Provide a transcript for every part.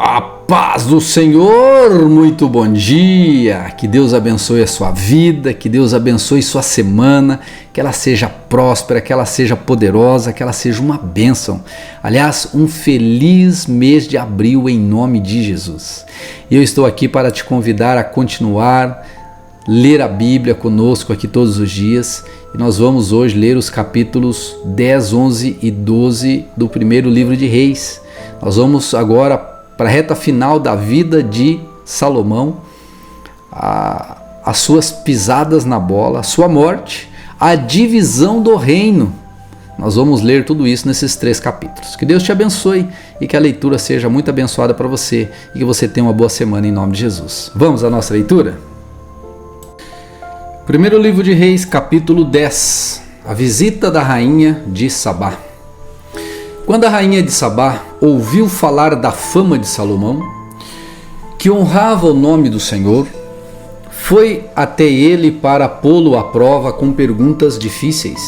A paz do Senhor, muito bom dia, que Deus abençoe a sua vida, que Deus abençoe sua semana, que ela seja próspera, que ela seja poderosa, que ela seja uma bênção. Aliás, um feliz mês de abril em nome de Jesus. E eu estou aqui para te convidar a continuar ler a Bíblia conosco aqui todos os dias. E nós vamos hoje ler os capítulos 10, 11 e 12 do primeiro livro de Reis. Nós vamos agora para a reta final da vida de Salomão, as suas pisadas na bola, a sua morte, a divisão do reino. Nós vamos ler tudo isso nesses 3 capítulos. Que Deus te abençoe e que a leitura seja muito abençoada para você e que você tenha uma boa semana em nome de Jesus. Vamos à nossa leitura? Primeiro livro de Reis, capítulo 10, a visita da rainha de Sabá. Quando a rainha de Sabá ouviu falar da fama de Salomão, que honrava o nome do Senhor, foi até ele para pô-lo à prova com perguntas difíceis.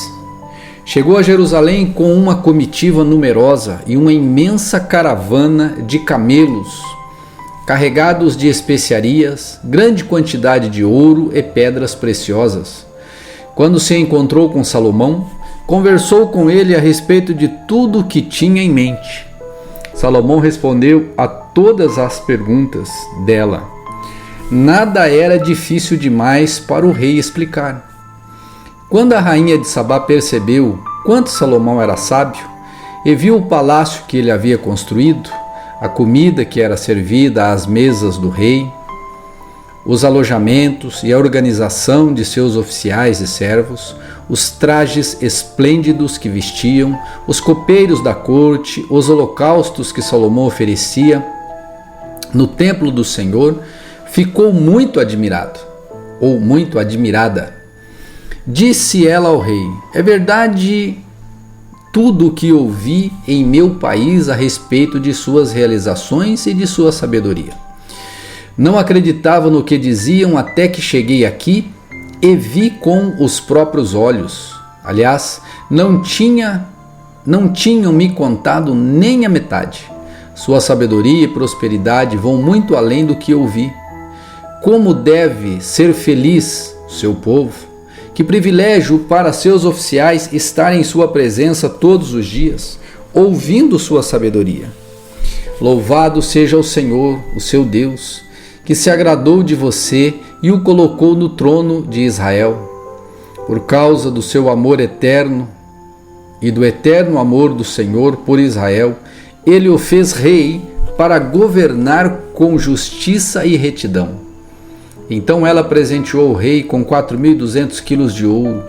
Chegou a Jerusalém com uma comitiva numerosa e uma imensa caravana de camelos, carregados de especiarias, grande quantidade de ouro e pedras preciosas. Quando se encontrou com Salomão, conversou com ele a respeito de tudo o que tinha em mente. Salomão respondeu a todas as perguntas dela. Nada era difícil demais para o rei explicar. Quando a rainha de Sabá percebeu quanto Salomão era sábio e viu o palácio que ele havia construído, a comida que era servida às mesas do rei, os alojamentos e a organização de seus oficiais e servos, os trajes esplêndidos que vestiam, os copeiros da corte, os holocaustos que Salomão oferecia no templo do Senhor, ficou muito admirado, ou muito admirada. Disse ela ao rei: é verdade tudo o que ouvi em meu país a respeito de suas realizações e de sua sabedoria. Não acreditava no que diziam até que cheguei aqui e vi com os próprios olhos. Aliás, não tinham me contado nem a metade. Sua sabedoria e prosperidade vão muito além do que eu vi. Como deve ser feliz seu povo? Que privilégio para seus oficiais estar em sua presença todos os dias, ouvindo sua sabedoria. Louvado seja o Senhor, o seu Deus, que se agradou de você e o colocou no trono de Israel. Por causa do seu amor eterno e do eterno amor do Senhor por Israel, ele o fez rei para governar com justiça e retidão. Então ela presenteou o rei com 4.200 quilos de ouro,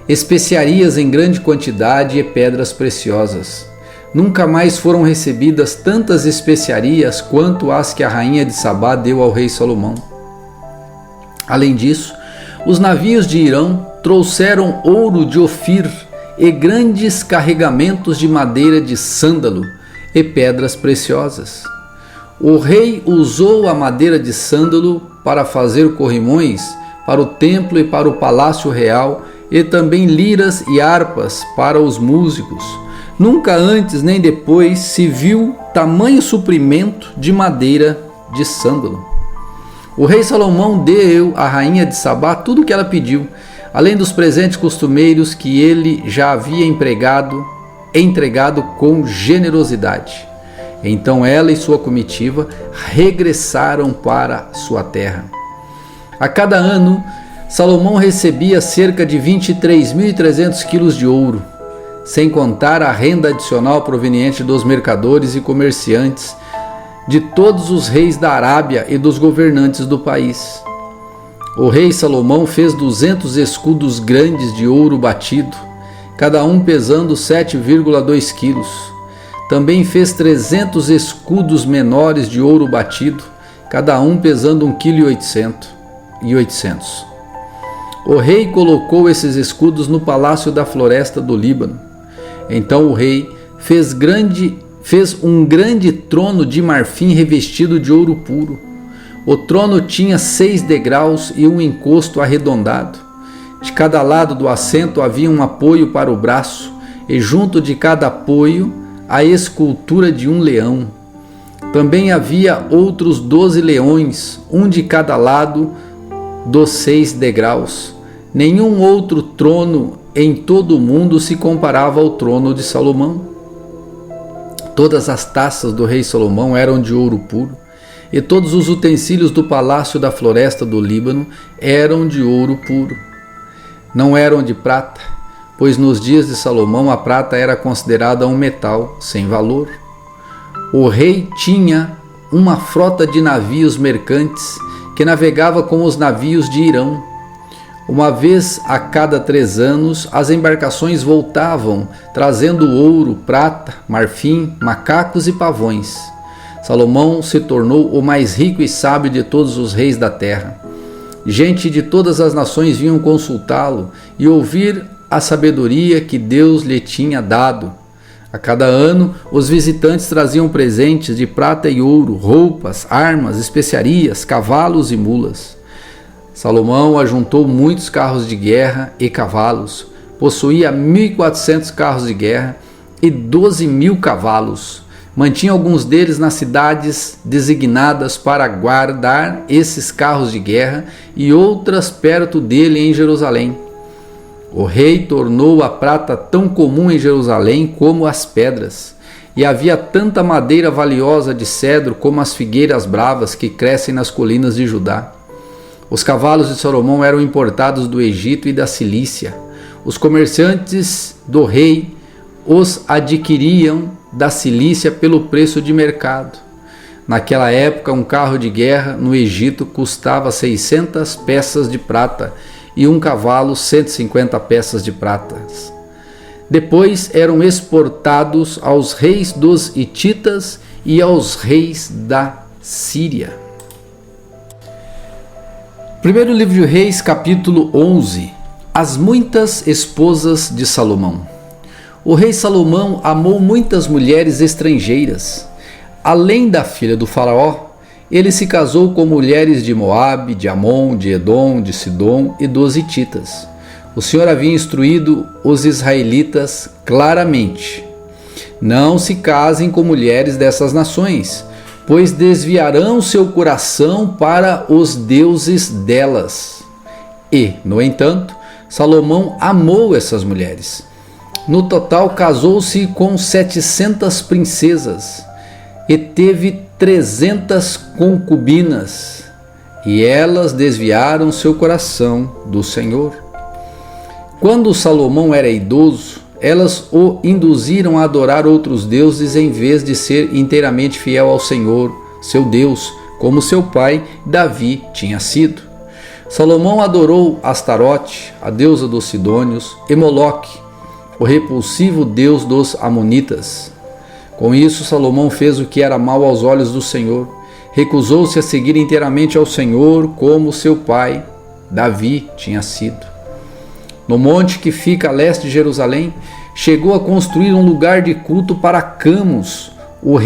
especiarias em grande quantidade e pedras preciosas. Nunca mais foram recebidas tantas especiarias quanto as que a rainha de Sabá deu ao rei Salomão. Além disso, os navios de Irão trouxeram ouro de Ofir e grandes carregamentos de madeira de sândalo e pedras preciosas. O rei usou a madeira de sândalo para fazer corrimões para o templo e para o palácio real e também liras e harpas para os músicos. Nunca antes nem depois se viu tamanho suprimento de madeira de sândalo. O rei Salomão deu à rainha de Sabá tudo o que ela pediu, além dos presentes costumeiros que ele já havia entregado com generosidade. Então ela e sua comitiva regressaram para sua terra. A cada ano, Salomão recebia cerca de 23.300 quilos de ouro, sem contar a renda adicional proveniente dos mercadores e comerciantes, de todos os reis da Arábia e dos governantes do país. O rei Salomão fez 200 escudos grandes de ouro batido, cada um pesando 7,2 quilos. Também fez 300 escudos menores de ouro batido, cada um pesando 1,8 kg. O rei colocou esses escudos no palácio da floresta do Líbano. Então o rei fez um grande trono de marfim revestido de ouro puro. O trono tinha 6 degraus e um encosto arredondado. De cada lado do assento havia um apoio para o braço, e junto de cada apoio a escultura de um leão. Também havia outros 12 leões, um de cada lado dos 6 degraus. Nenhum outro trono em todo o mundo se comparava ao trono de Salomão. Todas as taças do rei Salomão eram de ouro puro, e todos os utensílios do palácio da floresta do Líbano eram de ouro puro. Não eram de prata, pois nos dias de Salomão a prata era considerada um metal sem valor. O rei tinha uma frota de navios mercantes que navegava com os navios de Irão. Uma vez a cada 3 anos, as embarcações voltavam, trazendo ouro, prata, marfim, macacos e pavões. Salomão se tornou o mais rico e sábio de todos os reis da terra. Gente de todas as nações vinham consultá-lo e ouvir a sabedoria que Deus lhe tinha dado. A cada ano, os visitantes traziam presentes de prata e ouro, roupas, armas, especiarias, cavalos e mulas. Salomão ajuntou muitos carros de guerra e cavalos, possuía 1.400 carros de guerra e 12.000 cavalos. Mantinha alguns deles nas cidades designadas para guardar esses carros de guerra e outras perto dele em Jerusalém. O rei tornou a prata tão comum em Jerusalém como as pedras, e havia tanta madeira valiosa de cedro como as figueiras bravas que crescem nas colinas de Judá. Os cavalos de Salomão eram importados do Egito e da Cilícia. Os comerciantes do rei os adquiriam da Cilícia pelo preço de mercado. Naquela época, um carro de guerra no Egito custava 600 peças de prata e um cavalo 150 peças de prata. Depois eram exportados aos reis dos hititas e aos reis da Síria. Primeiro livro de Reis, capítulo 11. As muitas esposas de Salomão. O rei Salomão amou muitas mulheres estrangeiras. Além da filha do faraó, ele se casou com mulheres de Moabe, de Amon, de Edom, de Sidom e dos hititas. O Senhor havia instruído os israelitas claramente: não se casem com mulheres dessas nações, pois desviarão seu coração para os deuses delas. E, no entanto, Salomão amou essas mulheres. No total, casou-se com 700 princesas e teve 300 concubinas, e elas desviaram seu coração do Senhor. Quando Salomão era idoso, elas o induziram a adorar outros deuses em vez de ser inteiramente fiel ao Senhor, seu Deus, como seu pai Davi tinha sido. Salomão adorou Astarote, a deusa dos Sidônios, e Moloque, o repulsivo deus dos Amonitas. Com isso, Salomão fez o que era mal aos olhos do Senhor. Recusou-se a seguir inteiramente ao Senhor, como seu pai Davi tinha sido. No monte que fica a leste de Jerusalém, chegou a construir um lugar de culto para Camus, o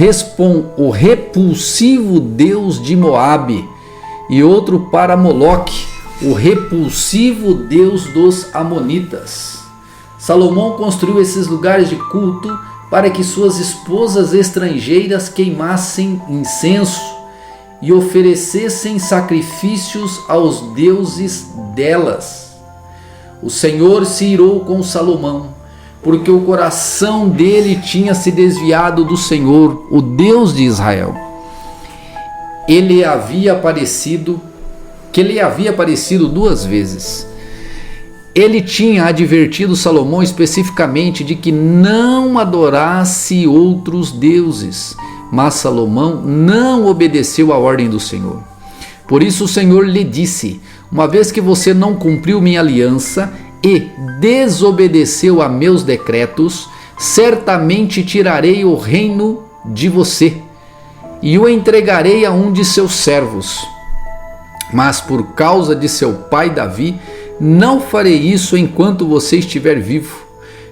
repulsivo deus de Moabe, e outro para Moloque, o repulsivo deus dos Amonitas. Salomão construiu esses lugares de culto para que suas esposas estrangeiras queimassem incenso e oferecessem sacrifícios aos deuses delas. O Senhor se irou com Salomão, porque o coração dele tinha se desviado do Senhor, o Deus de Israel. Que lhe havia aparecido 2 vezes. Ele tinha advertido Salomão especificamente de que não adorasse outros deuses, mas Salomão não obedeceu à ordem do Senhor. Por isso o Senhor lhe disse: uma vez que você não cumpriu minha aliança e desobedeceu a meus decretos, certamente tirarei o reino de você e o entregarei a um de seus servos. Mas por causa de seu pai Davi, não farei isso enquanto você estiver vivo.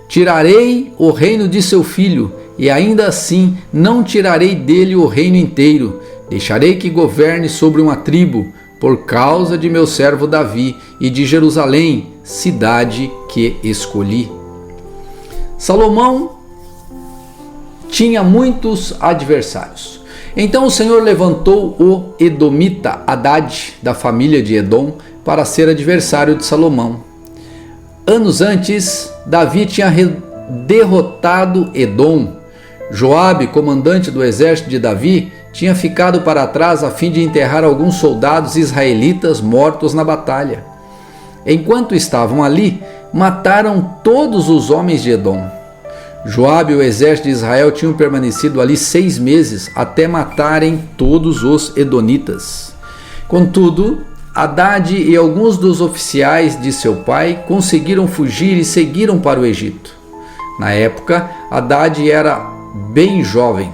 Tirarei o reino de seu filho, e ainda assim não tirarei dele o reino inteiro. Deixarei que governe sobre uma tribo, por causa de meu servo Davi e de Jerusalém, cidade que escolhi. Salomão tinha muitos adversários. Então o Senhor levantou o edomita Hadad, da família de Edom, para ser adversário de Salomão. Anos antes, Davi tinha derrotado Edom. Joabe, comandante do exército de Davi, tinha ficado para trás a fim de enterrar alguns soldados israelitas mortos na batalha. Enquanto estavam ali, mataram todos os homens de Edom. Joabe e o exército de Israel tinham permanecido ali 6 meses até matarem todos os edonitas. Contudo, Hadad e alguns dos oficiais de seu pai conseguiram fugir e seguiram para o Egito. Na época, Hadad era bem jovem.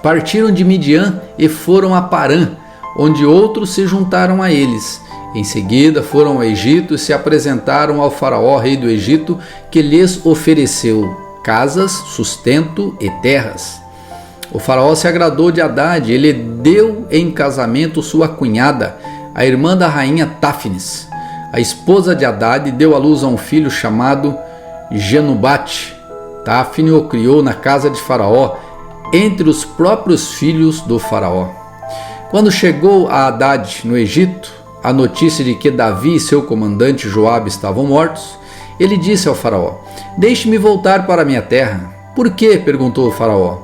Partiram de Midian e foram a Parã, onde outros se juntaram a eles. Em seguida foram ao Egito e se apresentaram ao faraó, rei do Egito, que lhes ofereceu casas, sustento e terras. O faraó se agradou de Hadad, ele deu em casamento sua cunhada, a irmã da rainha Táfnis. A esposa de Hadad deu à luz a um filho chamado Genubate. Táfnis o criou na casa de Faraó, entre os próprios filhos do faraó. Quando chegou a Hadad no Egito a notícia de que Davi e seu comandante Joabe estavam mortos, ele disse ao faraó: "Deixe-me voltar para minha terra." "Por quê?" perguntou o faraó.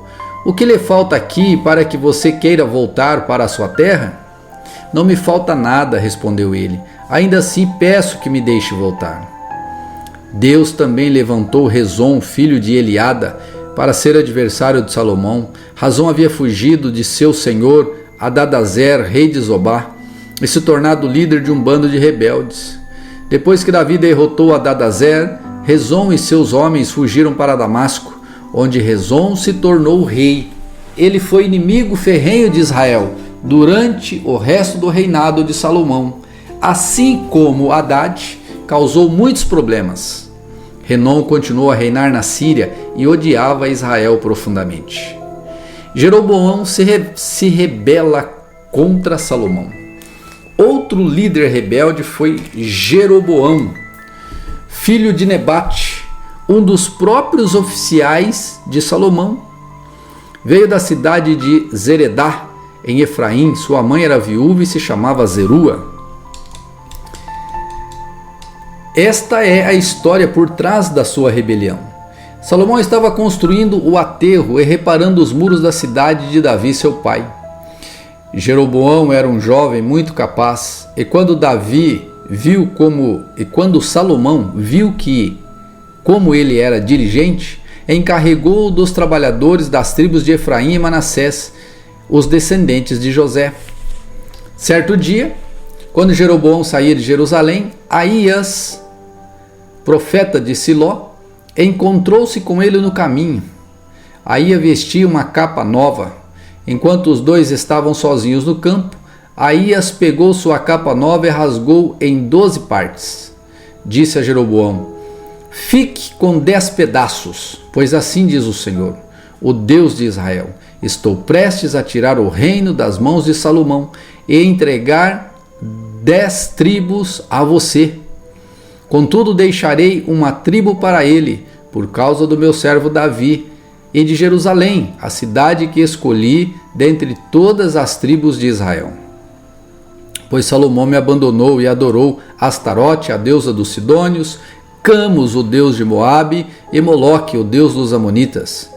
"O que lhe falta aqui para que você queira voltar para a sua terra?" "Não me falta nada", respondeu ele. "Ainda assim peço que me deixe voltar." Deus também levantou Rezon, filho de Eliada, para ser adversário de Salomão. Rezon havia fugido de seu senhor Hadadezer, rei de Zobá, e se tornado líder de um bando de rebeldes. Depois que Davi derrotou Hadadezer, Rezon e seus homens fugiram para Damasco, onde Rezon se tornou rei. Ele foi inimigo ferrenho de Israel durante o resto do reinado de Salomão. Assim como Hadad, causou muitos problemas. Renom continuou a reinar na Síria e odiava Israel profundamente. Jeroboão se rebela contra Salomão. Outro líder rebelde foi Jeroboão, filho de Nebate, um dos próprios oficiais de Salomão. Veio da cidade de Zeredá, em Efraim. Sua mãe era viúva e se chamava Zerua. Esta é a história por trás da sua rebelião. Salomão estava construindo o aterro e reparando os muros da cidade de Davi, seu pai. Jeroboão era um jovem muito capaz, e quando Salomão viu como ele era diligente, encarregou dos trabalhadores das tribos de Efraim e Manassés, os descendentes de José. Certo dia, quando Jeroboão saía de Jerusalém, Aías, profeta de Siló, encontrou-se com ele no caminho. Aías vestia uma capa nova. Enquanto os dois estavam sozinhos no campo, Aías pegou sua capa nova e rasgou em 12 partes. Disse a Jeroboão: "Fique com 10 pedaços, pois assim diz o Senhor, o Deus de Israel: estou prestes a tirar o reino das mãos de Salomão e entregar 10 tribos a você. Contudo, deixarei uma tribo para ele, por causa do meu servo Davi, e de Jerusalém, a cidade que escolhi dentre todas as tribos de Israel. Pois Salomão me abandonou e adorou Astarote, a deusa dos Sidônios, Camus, o deus de Moabe, e Moloque, o deus dos Amonitas.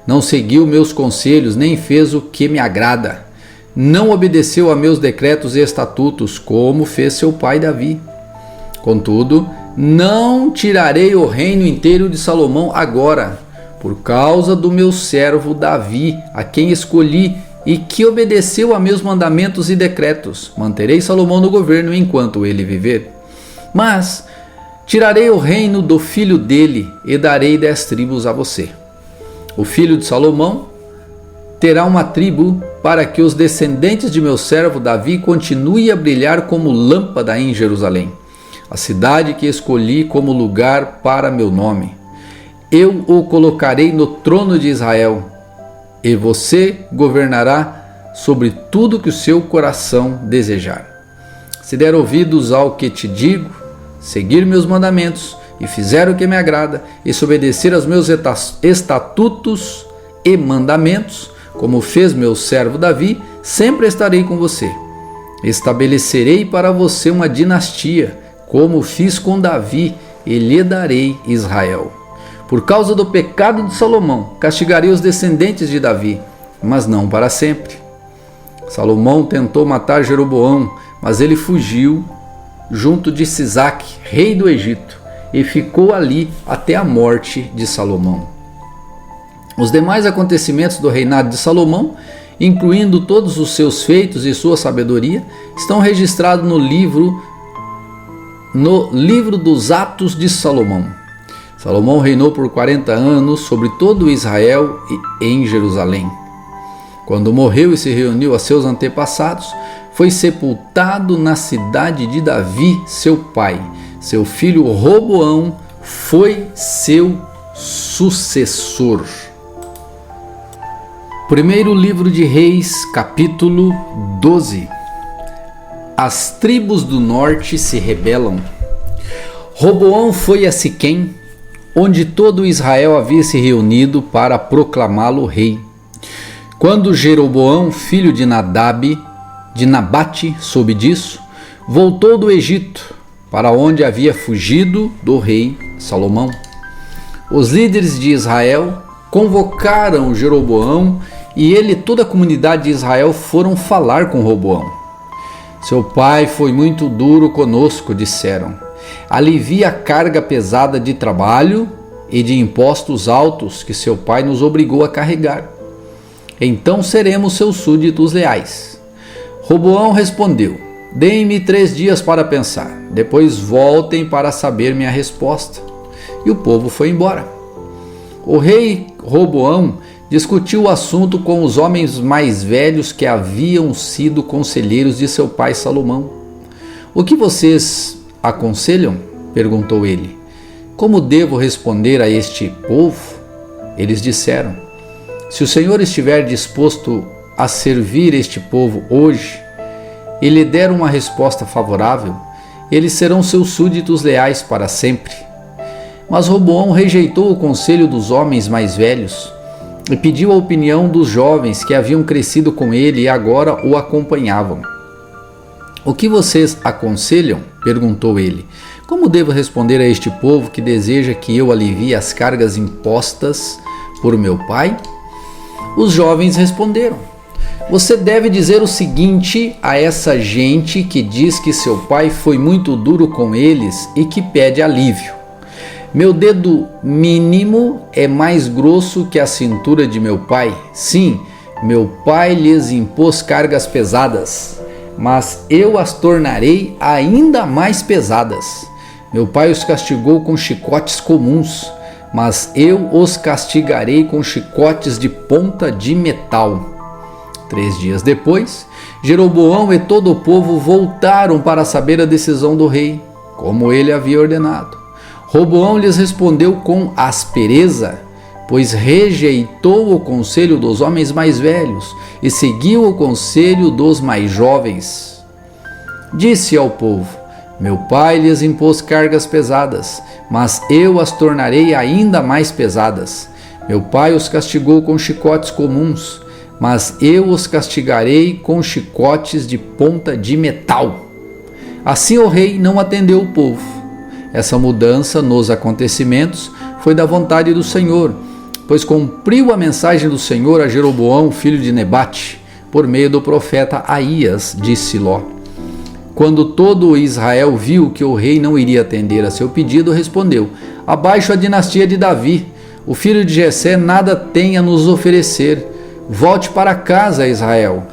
Não seguiu meus conselhos, nem fez o que me agrada. Não obedeceu a meus decretos e estatutos, como fez seu pai Davi. Contudo, não tirarei o reino inteiro de Salomão agora, por causa do meu servo Davi, a quem escolhi e que obedeceu a meus mandamentos e decretos. Manterei Salomão no governo enquanto ele viver. Mas tirarei o reino do filho dele e darei 10 tribos a você. O filho de Salomão terá uma tribo para que os descendentes de meu servo Davi continuem a brilhar como lâmpada em Jerusalém, a cidade que escolhi como lugar para meu nome. Eu o colocarei no trono de Israel, e você governará sobre tudo que o seu coração desejar. Se der ouvidos ao que te digo, seguir meus mandamentos, e fizer o que me agrada, e se obedecer aos meus estatutos e mandamentos, Como fez meu servo Davi, sempre estarei com você. Estabelecerei para você uma dinastia, como fiz com Davi, e lhe darei Israel. Por causa do pecado de Salomão, castigarei os descendentes de Davi, mas não para sempre. Salomão tentou matar Jeroboão, mas ele fugiu junto de Sisaque, rei do Egito, e ficou ali até a morte de Salomão. Os demais acontecimentos do reinado de Salomão, incluindo todos os seus feitos e sua sabedoria, estão registrados no livro dos Atos de Salomão. Salomão reinou por 40 anos sobre todo Israel e em Jerusalém. Quando morreu e se reuniu a seus antepassados, foi sepultado na cidade de Davi, seu pai. Seu filho Roboão foi seu sucessor. Primeiro livro de Reis, capítulo 12. As tribos do norte se rebelam. Roboão foi a Siquém, onde todo Israel havia se reunido para proclamá-lo rei. Quando Jeroboão, filho de Nabate, soube disso, voltou do Egito, para onde havia fugido do rei Salomão. Os líderes de Israel convocaram Jeroboão e ele e toda a comunidade de Israel foram falar com Roboão. Seu pai foi muito duro conosco, disseram. Alivia a carga pesada de trabalho e de impostos altos que seu pai nos obrigou a carregar. Então seremos seus súditos leais. Roboão respondeu: deem-me 3 dias para pensar, depois voltem para saber minha resposta. E o povo foi embora. O rei Roboão discutiu o assunto com os homens mais velhos que haviam sido conselheiros de seu pai Salomão. O que vocês aconselham? Perguntou ele. Como devo responder a este povo? Eles disseram: se o Senhor estiver disposto a servir este povo hoje e lhe der uma resposta favorável, eles serão seus súditos leais para sempre. Mas Roboão rejeitou o conselho dos homens mais velhos e pediu a opinião dos jovens que haviam crescido com ele e agora o acompanhavam. O que vocês aconselham? Perguntou ele. Como devo responder a este povo que deseja que eu alivie as cargas impostas por meu pai? Os jovens responderam: você deve dizer o seguinte a essa gente que diz que seu pai foi muito duro com eles e que pede alívio. Meu dedo mínimo é mais grosso que a cintura de meu pai. Sim, meu pai lhes impôs cargas pesadas, mas eu as tornarei ainda mais pesadas. Meu pai os castigou com chicotes comuns, mas eu os castigarei com chicotes de ponta de metal. 3 dias depois, Jeroboão e todo o povo voltaram para saber a decisão do rei, como ele havia ordenado. Roboão lhes respondeu com aspereza, pois rejeitou o conselho dos homens mais velhos e seguiu o conselho dos mais jovens. Disse ao povo: meu pai lhes impôs cargas pesadas, mas eu as tornarei ainda mais pesadas. Meu pai os castigou com chicotes comuns, mas eu os castigarei com chicotes de ponta de metal. Assim o rei não atendeu o povo. Essa mudança nos acontecimentos foi da vontade do Senhor, pois cumpriu a mensagem do Senhor a Jeroboão, filho de Nebate, por meio do profeta Aías de Siló. Quando todo Israel viu que o rei não iria atender a seu pedido, respondeu: abaixo a dinastia de Davi, o filho de Jessé nada tem a nos oferecer. Volte para casa, Israel.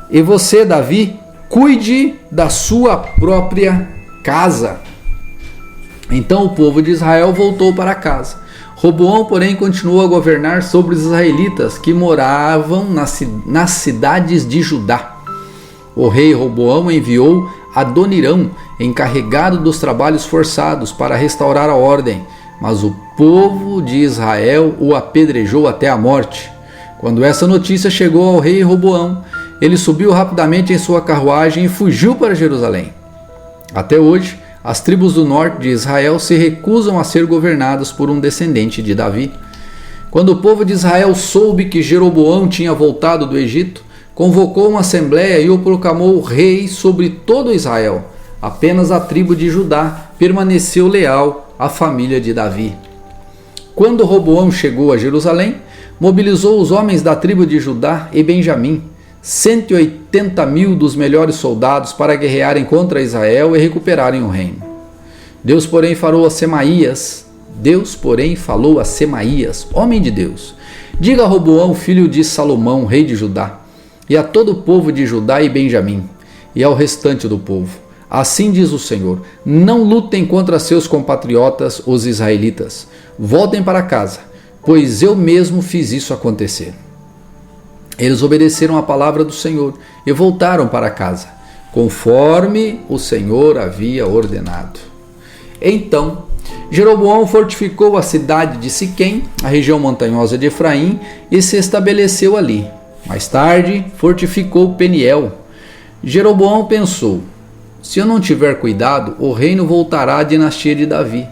E você, Davi, cuide da sua própria casa. Então o povo de Israel voltou para casa. Roboão, porém, continuou a governar sobre os israelitas que moravam nas cidades de Judá. O rei Roboão enviou Adonirão, encarregado dos trabalhos forçados, para restaurar a ordem, mas o povo de Israel o apedrejou até a morte. Quando essa notícia chegou ao rei Roboão, ele subiu rapidamente em sua carruagem e fugiu para Jerusalém. Até hoje, as tribos do norte de Israel se recusam a ser governadas por um descendente de Davi. Quando o povo de Israel soube que Jeroboão tinha voltado do Egito, convocou uma assembleia e o proclamou rei sobre todo Israel. Apenas a tribo de Judá permaneceu leal à família de Davi. Quando Roboão chegou a Jerusalém, mobilizou os homens da tribo de Judá e Benjamim, 180.000 dos melhores soldados, para guerrearem contra Israel e recuperarem o reino. Deus, porém, falou a Semaías, homem de Deus: diga a Roboão, filho de Salomão, rei de Judá, e a todo o povo de Judá e Benjamim, e ao restante do povo: assim diz o Senhor, não lutem contra seus compatriotas, os israelitas. Voltem para casa, pois eu mesmo fiz isso acontecer. Eles obedeceram a palavra do Senhor e voltaram para casa, conforme o Senhor havia ordenado. Então, Jeroboão fortificou a cidade de Siquém, a região montanhosa de Efraim, e se estabeleceu ali. Mais tarde, fortificou Peniel. Jeroboão pensou: se eu não tiver cuidado, o reino voltará à dinastia de Davi.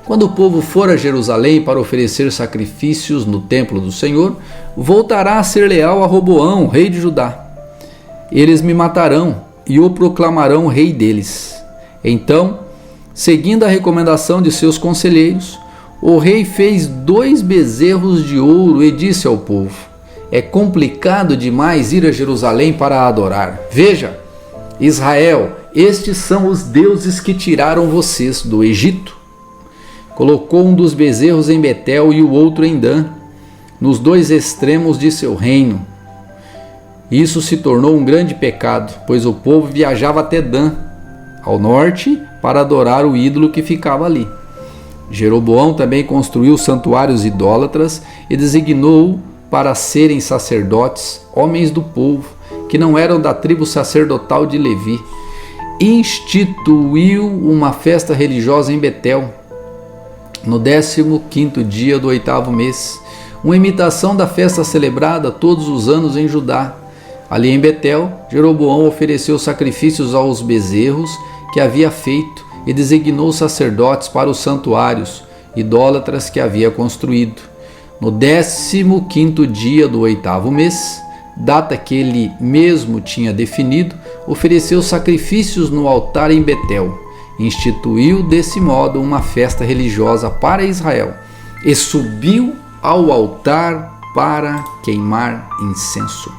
Quando o povo for a Jerusalém para oferecer sacrifícios no templo do Senhor, voltará a ser leal a Roboão, rei de Judá. Eles me matarão e o proclamarão rei deles. Então, seguindo a recomendação de seus conselheiros, o rei fez 2 bezerros de ouro e disse ao povo: é complicado demais ir a Jerusalém para adorar. Veja, Israel, estes são os deuses que tiraram vocês do Egito. Colocou um dos bezerros em Betel e o outro em Dan, nos 2 extremos de seu reino. Isso se tornou um grande pecado, pois o povo viajava até Dan, ao norte, para adorar o ídolo que ficava ali. Jeroboão também construiu santuários idólatras e designou para serem sacerdotes homens do povo, que não eram da tribo sacerdotal de Levi. Instituiu uma festa religiosa em Betel, no 15º dia do 8º mês, uma imitação da festa celebrada todos os anos em Judá. Ali em Betel, Jeroboão ofereceu sacrifícios aos bezerros que havia feito e designou sacerdotes para os santuários idólatras que havia construído. No 15º dia do 8º mês, data que ele mesmo tinha definido, ofereceu sacrifícios no altar em Betel. Instituiu desse modo uma festa religiosa para Israel e subiu ao altar para queimar incenso.